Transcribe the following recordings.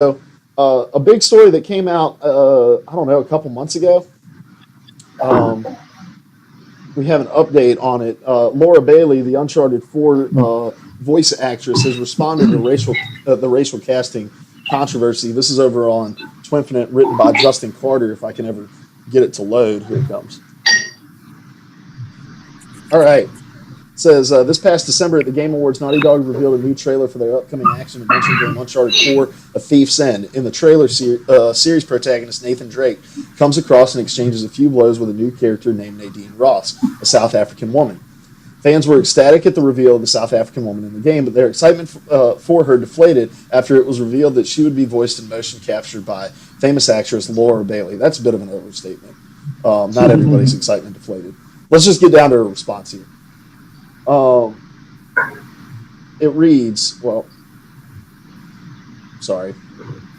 So, a big story that came out, I don't know, a couple months ago. Um, we have an update on it. Laura Bailey, the Uncharted 4 voice actress, has responded to the racial casting controversy. This is over on Twinfinite, written by Justin Carter. If I can ever get it to load, here it comes. All right. Says this past December at the Game Awards, Naughty Dog revealed a new trailer for their upcoming action adventure game Uncharted 4: A Thief's End. In the trailer, series protagonist Nathan Drake comes across and exchanges a few blows with a new character named Nadine Ross, a South African woman. Fans were ecstatic at the reveal of the South African woman in the game, but their excitement for her deflated after it was revealed that she would be voiced in motion captured by famous actress Laura Bailey. That's a bit of an overstatement. Not everybody's excitement deflated. Let's just get down to her response here. It reads, well, sorry.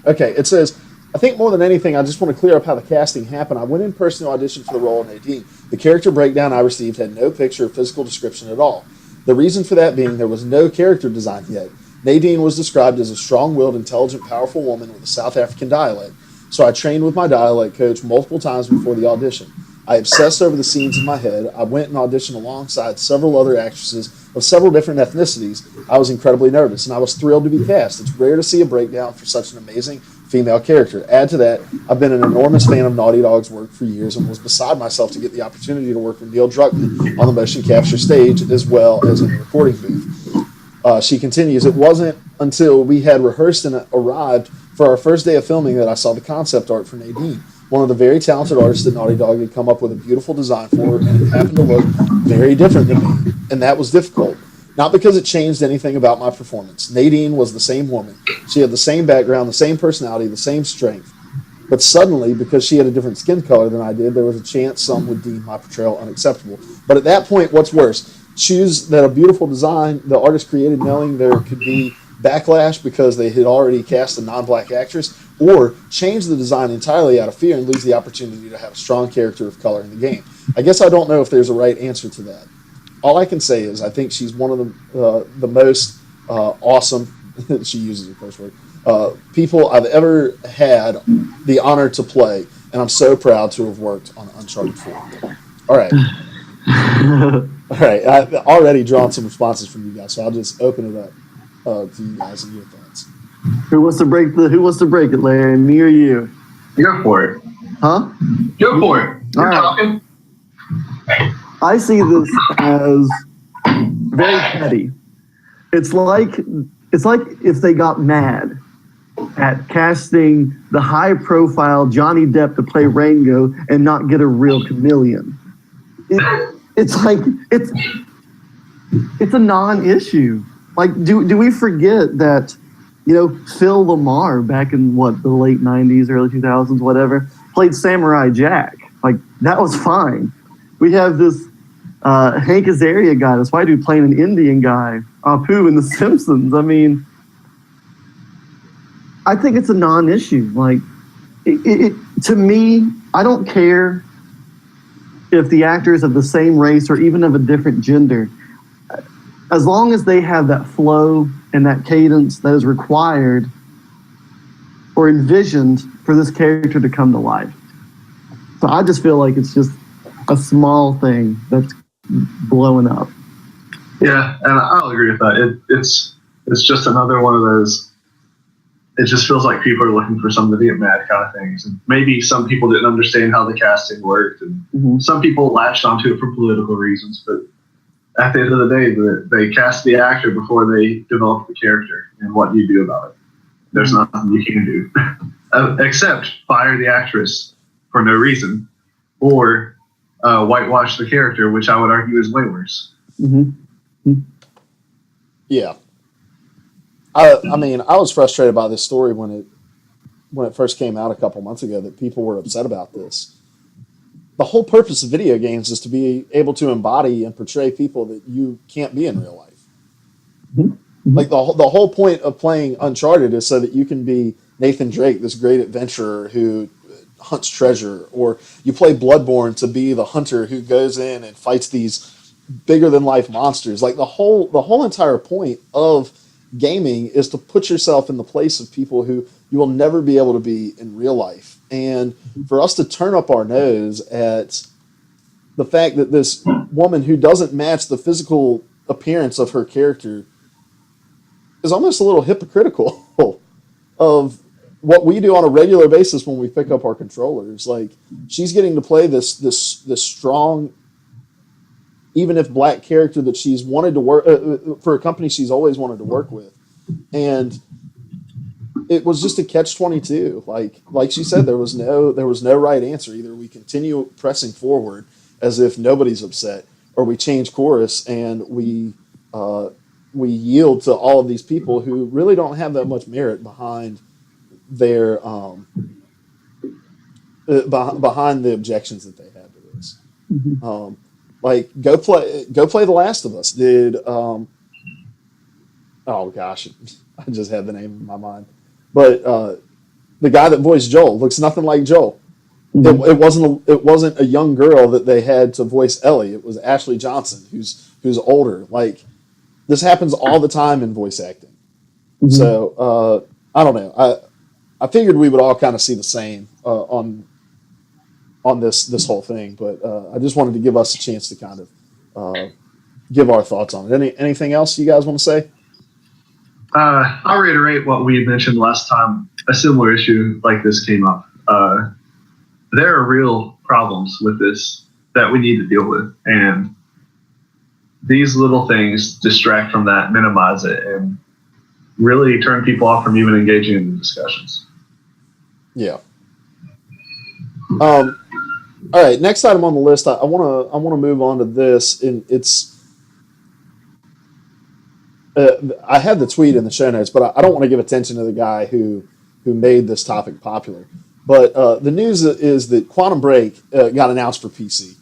Okay, it says, I think more than anything, I just want to clear up how the casting happened. I went in person to audition for the role of Nadine. The character breakdown I received had no picture or physical description at all. The reason for that being there was no character design yet. Nadine was described as a strong-willed, intelligent, powerful woman with a South African dialect. So I trained with my dialect coach multiple times before the audition. I obsessed over the scenes in my head. I went and auditioned alongside several other actresses of several different ethnicities. I was incredibly nervous, and I was thrilled to be cast. It's rare to see a breakdown for such an amazing female character. Add to that, I've been an enormous fan of Naughty Dog's work for years and was beside myself to get the opportunity to work with Neil Druckmann on the motion capture stage as well as in the recording booth. She continues, it wasn't until we had rehearsed and arrived for our first day of filming that I saw the concept art for Nadine. One of the very talented artists at Naughty Dog had come up with a beautiful design for her, and it happened to look very different than me, and that was difficult. Not because it changed anything about my performance. Nadine was the same woman. She had the same background, the same personality, the same strength. But suddenly, because she had a different skin color than I did, there was a chance some would deem my portrayal unacceptable. But at that point, what's worse? Choose that a beautiful design the artist created knowing there could be backlash because they had already cast a non-black actress, or change the design entirely out of fear and lose the opportunity to have a strong character of color in the game. I guess I don't know if there's a right answer to that. All I can say is I think she's one of the most awesome, she uses a curse word, people I've ever had the honor to play, and I'm so proud to have worked on Uncharted 4. All right. All right. I've already drawn some responses from you guys, so I'll just open it up to you guys and your thoughts. Who wants to break it, Larry? Me or you? Go for it. Huh? Go for it. You're talking. I see this as very petty. It's like if they got mad at casting the high-profile Johnny Depp to play Rango and not get a real chameleon. It's a non-issue. Like, do we forget that, Phil Lamar back in the late 90s, early 2000s, whatever, played Samurai Jack. Like, that was fine. We have this Hank Azaria guy, this white dude playing an Indian guy, Apu in The Simpsons. I mean, I think it's a non-issue. Like, to me, I don't care if the actor is of the same race or even of a different gender. As long as they have that flow and that cadence that is required or envisioned for this character to come to life. So I just feel like it's just a small thing that's blowing up. Yeah, and I'll agree with that. It's just another one of those, it just feels like people are looking for something to get mad kind of things. And maybe some people didn't understand how the casting worked, and some people latched onto it for political reasons, but at the end of the day, they cast the actor before they develop the character, and what do you do about it? There's nothing you can do except fire the actress for no reason, or whitewash the character, which I would argue is way worse. Yeah. I mean, I was frustrated by this story when it first came out a couple months ago that people were upset about this. The whole purpose of video games is to be able to embody and portray people that you can't be in real life. Like the whole point of playing Uncharted is so that you can be Nathan Drake, this great adventurer who hunts treasure, or you play Bloodborne to be the hunter who goes in and fights these bigger than life monsters. Like the whole entire point of gaming is to put yourself in the place of people who you will never be able to be in real life. And for us to turn up our nose at the fact that this woman who doesn't match the physical appearance of her character is almost a little hypocritical of what we do on a regular basis when we pick up our controllers. Like, she's getting to play this strong, even if black character that she's wanted to work for a company she's always wanted to work with, and it was just a catch-22. Like she said, there was no right answer. Either we continue pressing forward as if nobody's upset, or we change course and we yield to all of these people who really don't have that much merit behind their behind the objections that they have to this. Like, go play The Last of Us. Did oh gosh, I just had the name in my mind, but the guy that voiced Joel looks nothing like Joel. It wasn't a young girl that they had to voice Ellie. It was Ashley Johnson, who's older. Like, this happens all the time in voice acting. So I don't know. I figured we would all kind of see the same on this whole thing, but I just wanted to give us a chance to kind of give our thoughts on it. Anything else you guys want to say? I'll reiterate what we mentioned last time a similar issue like this came up. There are real problems with this that we need to deal with, and these little things distract from that, minimize it, and really turn people off from even engaging in the discussions. Yeah. All right. Next item on the list, I want to move on to this, and it's. I had the tweet in the show notes, but I don't want to give attention to the guy who made this topic popular. But the news is that Quantum Break got announced for PC,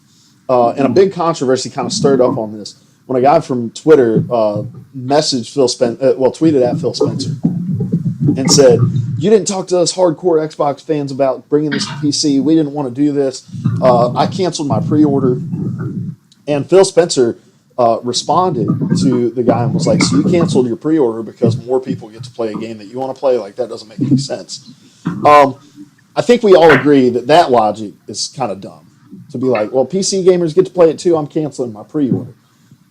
and a big controversy kind of stirred up on this when a guy from Twitter tweeted at Phil Spencer and said, "You didn't talk to us hardcore Xbox fans about bringing this to PC. We didn't want to do this. I canceled my pre-order." And Phil Spencer responded to the guy and was like, "So you canceled your pre-order because more people get to play a game that you want to play? Like, that doesn't make any sense." I think we all agree that logic is kind of dumb. To be like, well, PC gamers get to play it too. I'm canceling my pre-order.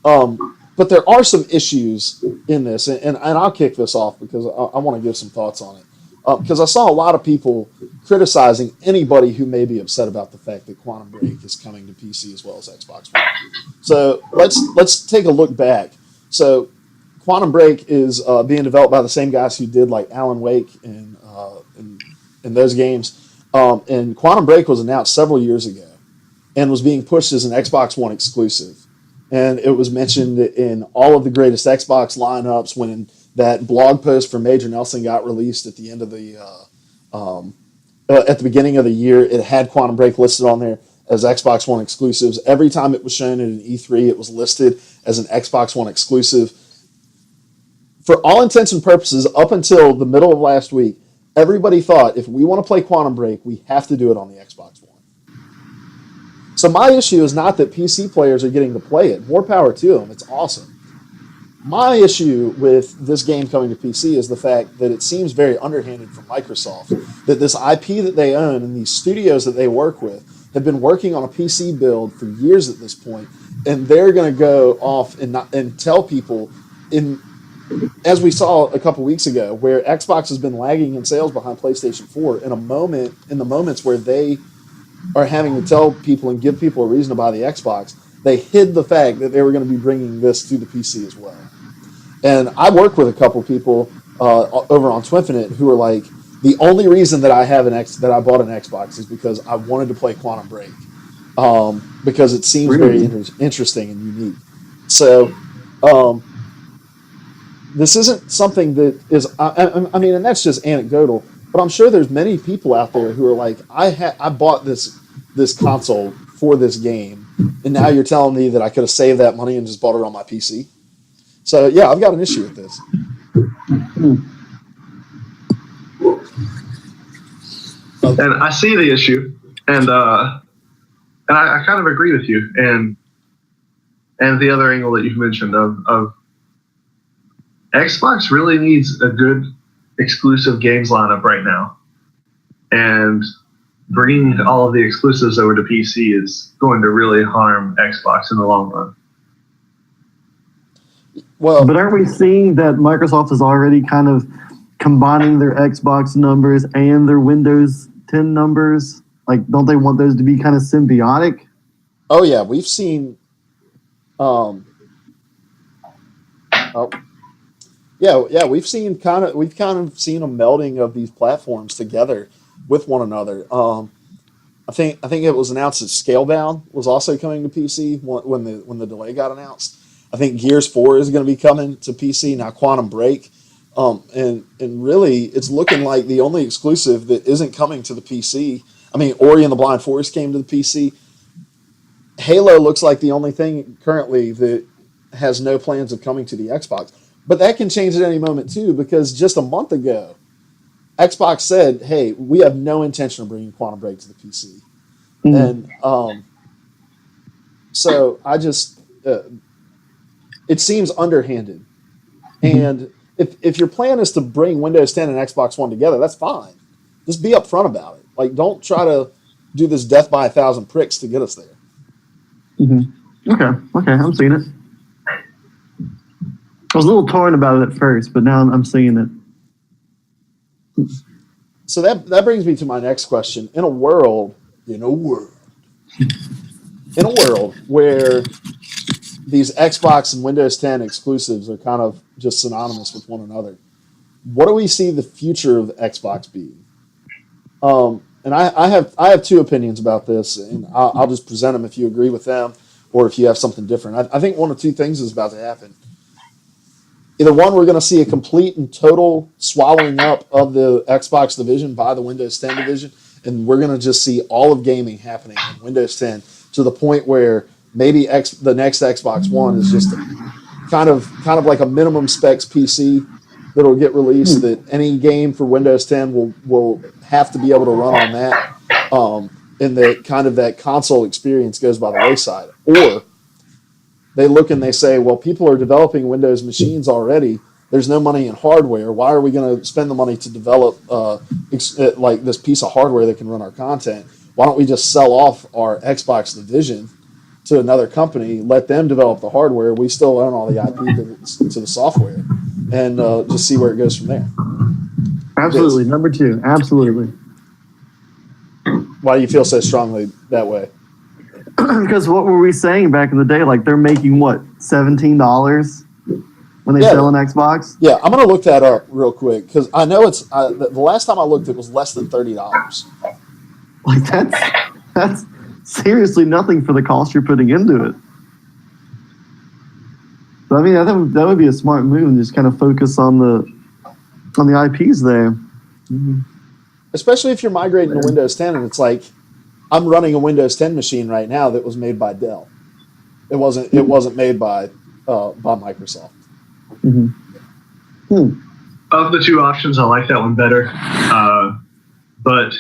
But there are some issues in this, and I'll kick this off because I want to give some thoughts on it. Because I saw a lot of people criticizing anybody who may be upset about the fact that Quantum Break is coming to PC as well as Xbox One. So let's take a look back. So Quantum Break is being developed by the same guys who did like Alan Wake and those games. And Quantum Break was announced several years ago and was being pushed as an Xbox One exclusive. And it was mentioned in all of the greatest Xbox lineups when that blog post from Major Nelson got released at the end of the at the beginning of the year. It had Quantum Break listed on there as Xbox One exclusives. Every time it was shown at an E3, it was listed as an Xbox One exclusive. For all intents and purposes, up until the middle of last week, everybody thought if we want to play Quantum Break, we have to do it on the Xbox One. So my issue is not that PC players are getting to play it. More power to them. It's awesome. My issue with this game coming to PC is the fact that it seems very underhanded from Microsoft, that this IP that they own and these studios that they work with have been working on a PC build for years at this point, and they're going to go off and tell people, as we saw a couple weeks ago, where Xbox has been lagging in sales behind PlayStation 4 in the moments where they are having to tell people and give people a reason to buy the Xbox, they hid the fact that they were going to be bringing this to the PC as well. And I work with a couple people over on Twinfinite who are like, the only reason that I bought an Xbox is because I wanted to play Quantum Break, because it seems very interesting and unique. So this isn't something that is, I mean, and that's just anecdotal, but I'm sure there's many people out there who are like, I bought this console for this game, and now you're telling me that I could have saved that money and just bought it on my PC. So yeah, I've got an issue with this. And I see the issue, and I kind of agree with you, and the other angle that you've mentioned of Xbox really needs a good exclusive games lineup right now, and bringing all of the exclusives over to PC is going to really harm Xbox in the long run. Well, but aren't we seeing that Microsoft is already kind of combining their Xbox numbers and their Windows 10 numbers? Like, don't they want those to be kind of symbiotic? oh yeah, we've seen. Oh, yeah, we've kind of seen a melding of these platforms together with one another. I think it was announced that Scalebound was also coming to PC when the delay got announced. I think Gears 4 is going to be coming to PC now. Quantum Break, and really it's looking like the only exclusive that isn't coming to the PC. I mean, Ori and the Blind Forest came to the PC. Halo looks like the only thing currently that has no plans of coming to the Xbox. But that can change at any moment too, because just a month ago, Xbox said, "Hey, we have no intention of bringing Quantum Break to the PC," and so I just it seems underhanded. And if your plan is to bring Windows 10 and Xbox One together, that's fine. Just be upfront about it. Like, don't try to do this death by 1,000 pricks to get us there. Okay, I'm seeing it. I was a little torn about it at first, but now I'm seeing it. So that brings me to my next question. In a world where these Xbox and Windows 10 exclusives are kind of just synonymous with one another, what do we see the future of Xbox being? And I have two opinions about this, and I'll just present them if you agree with them or if you have something different. I think one of two things is about to happen. Either one, we're going to see a complete and total swallowing up of the Xbox division by the Windows 10 division, and we're going to just see all of gaming happening in Windows 10 to the point where maybe the next Xbox One is just kind of like a minimum specs PC that'll get released. That any game for Windows 10 will have to be able to run on that, and that console experience goes by the wayside. Or they look and they say, well, people are developing Windows machines already. There's no money in hardware. Why are we going to spend the money to develop like this piece of hardware that can run our content? Why don't we just sell off our Xbox division to another company, let them develop the hardware? We still own all the IP to the software, and just see where it goes from there. Absolutely. Number two, absolutely. Why do you feel so strongly that way? Because what were we saying back in the day? Like, they're making what, $17 when they sell an Xbox? Yeah, I'm gonna look that up real quick because I know it's the last time I looked, it was less than $30. Like, that's seriously nothing for the cost you're putting into it. So I mean, that would be a smart move and just kind of focus on the IPs there. Mm-hmm. Especially if you're migrating to Windows 10 and it's like, I'm running a Windows 10 machine right now that was made by Dell. It wasn't made by Microsoft. Of the two options, I like that one better. But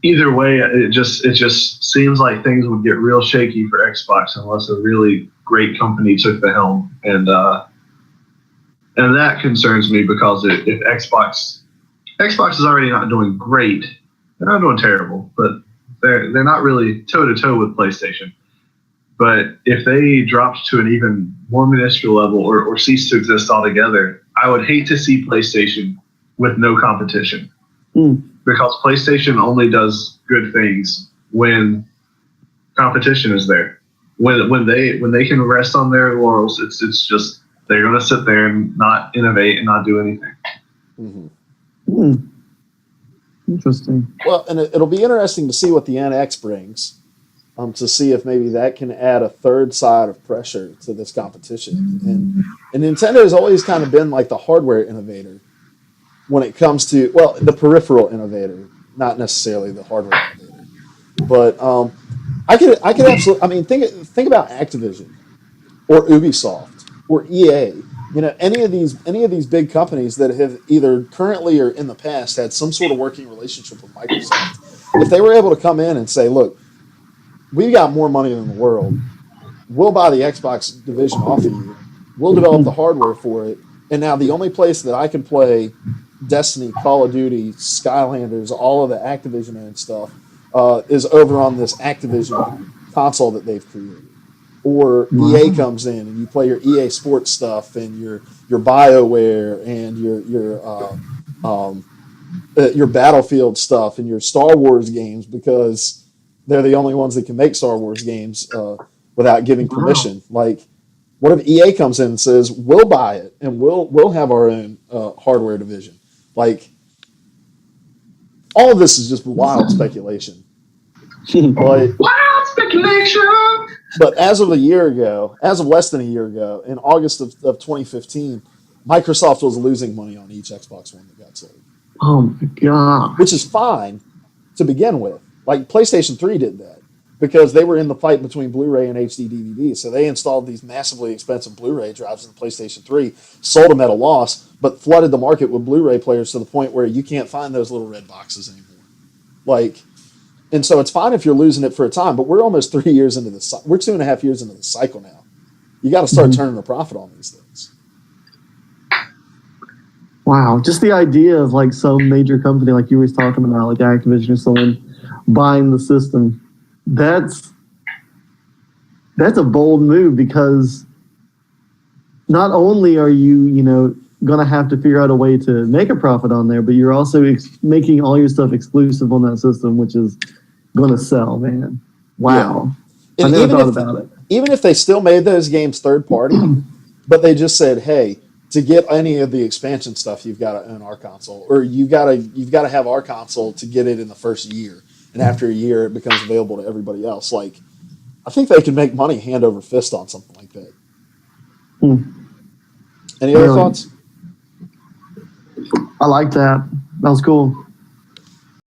either way, it just seems like things would get real shaky for Xbox unless a really great company took the helm, and that concerns me because if Xbox is already not doing great, they're not doing terrible, but they're not really toe to toe with PlayStation. But if they dropped to an even more minuscule level or cease to exist altogether, I would hate to see PlayStation with no competition. Because PlayStation only does good things when competition is there. When they can rest on their laurels, it's just they're going to sit there and not innovate and not do anything. Interesting. Well, and it'll be interesting to see what the NX brings, to see if maybe that can add a third side of pressure to this competition. And Nintendo has always kind of been like the hardware innovator when it comes to, well, the peripheral innovator, not necessarily the hardware innovator. But I could absolutely, I mean, think about Activision or Ubisoft or EA. You know, any of these big companies that have either currently or in the past had some sort of working relationship with Microsoft. If they were able to come in and say, look, we've got more money than the world. We'll buy the Xbox division off of you. We'll develop the hardware for it. And now the only place that I can play Destiny, Call of Duty, Skylanders, all of the Activision owned stuff is over on this Activision console that they've created. Or EA Wow. comes in and you play your EA Sports stuff and your BioWare and your Battlefield stuff and your Star Wars games because they're the only ones that can make Star Wars games without giving Wow. permission. Like, what if EA comes in and says we'll buy it and we'll have our own hardware division? Like, all of this is just wild speculation. But Wild speculation. but as of a year ago, as of less than a year ago, in August of 2015, Microsoft was losing money on each Xbox One that got sold, Oh my god. which is fine to begin with. Like PlayStation 3 did that because they were in the fight between Blu-ray and HD DVD. So they installed these massively expensive Blu-ray drives in the PlayStation 3, sold them at a loss, but flooded the market with Blu-ray players to the point where you can't find those little red boxes anymore. Like, and so it's fine if you're losing it for a time, but we're almost 3 years into this. We're 2.5 years into the cycle now. You got to start Mhm. turning a profit on these things. Wow. Just the idea of like some major company like you were talking about, like Activision or someone buying the system. That's a bold move because not only are you going to have to figure out a way to make a profit on there, but you're also making all your stuff exclusive on that system, which is going to sell, man. Wow. I And never thought about it. even if they still made those games third party, but they just said, "Hey, to get any of the expansion stuff, you've got to own our console, or you've got to have our console to get it in the first year, and after a year, it becomes available to everybody else." Like, I think they can make money hand over fist on something like that. Hmm. Any other Brilliant. thoughts? I like that. That was cool.